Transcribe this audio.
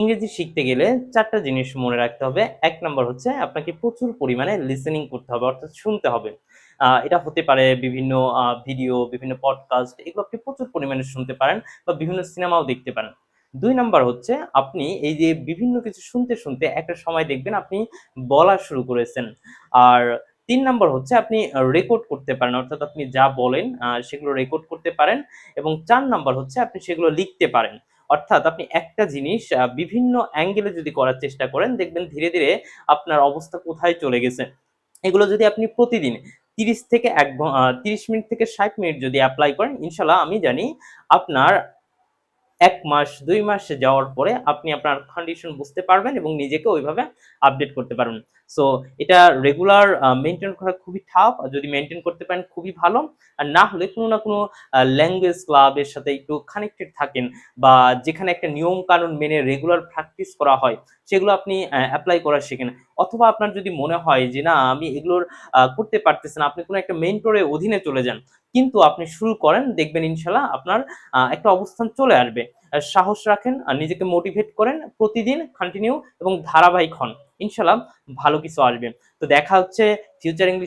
ইংরেজি শিখতে গেলে ৪ টা জিনিস মনে রাখতে হবে। ১ নাম্বার হচ্ছে আপনাকে প্রচুর পরিমাণে লিসেনিং করতে হবে, অর্থাৎ শুনতে হবে। এটা হতে পারে বিভিন্ন ভিডিও, বিভিন্ন পডকাস্ট, এগুলো আপনি প্রচুর পরিমাণে শুনতে পারেন বা বিভিন্ন সিনেমাও দেখতে পারেন। ২ নাম্বার হচ্ছে আপনি এই যে বিভিন্ন কিছু শুনতে একটা সময় দেখবেন আপনি বলা শুরু করেছেন। আর ৩ নাম্বার হচ্ছে আপনি রেকর্ড করতে পারেন। অর্থাৎ আপনি যা বলেন সেগুলো রেকর্ড করতে পারেন এবং ৪ নাম্বার হচ্ছে আপনি সেগুলো লিখতে পারেন। অর্থাৎ আপনি একটা জিনিস বিভিন্ন অ্যাঙ্গেলে যদি করার চেষ্টা করেন, দেখবেন ধীরে আপনার অবস্থা কোথায় চলে গেছে। এগুলো যদি আপনি প্রতিদিন ৩০ থেকে ৩০ মিনিট থেকে ৬০ মিনিট যদি এপ্লাই করেন, ইনশাআল্লাহ আমি জানি আপনার ১ মাস ২ মাস যাওয়ার পরে আপনি আপনার কন্ডিশন বুঝতে পারবেন এবং নিজেকে ওইভাবে আপডেট করতে পারবেন। সো এটা রেগুলার মেইনটেইন করা খুবই টাফ। যদি মেইনটেইন করতে পারেন খুবই ভালো। আর না হলে কোনো না কোনো ল্যাঙ্গুয়েজ ক্লাবের সাথে একটু কানেক্টেড থাকেন বা যেখানে একটা নিয়ম কানুন মেনে রেগুলার প্র্যাকটিস করা হয়, সেগুলো আপনি এপ্লাই করা শিখেন। অথবা আপনার যদি মনে হয় যে না আমি এগুলোর করতে পারতেছি না, আপনি কোনো একটা মেন্টরের অধীনে চলে যান। কিন্তু আপনি শুরু করেন, দেখবেন ইনশাআল্লাহ আপনার একটা অবস্থান চলে আসবে। সাহস রাখেন, আর নিজেকে মোটিভেট করেন, প্রতিদিন কন্টিনিউ এবং ধারাবাহিক হন। ইনশাআল্লাহ ভালো কিছু আসবে। তো দেখা হচ্ছে ফিউচার ইংলিশ